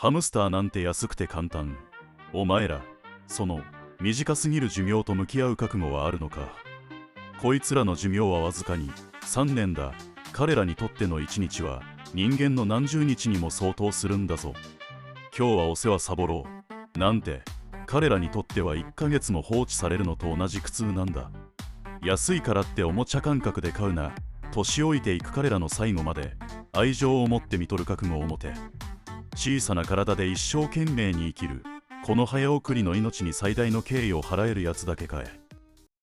ハムスターなんて安くて簡単。お前ら、その短すぎる寿命と向き合う覚悟はあるのか。こいつらの寿命はわずかに3年だ。彼らにとっての1日は人間の何十日にも相当するんだぞ。今日はお世話サボろうなんて彼らにとっては1ヶ月も放置されるのと同じ苦痛なんだ。安いからっておもちゃ感覚で買うな。年老いていく彼らの最後まで愛情を持って見とる覚悟を持て。小さな体で一生懸命に生きるこの早送りの命に最大の敬意を払えるやつだけかえ。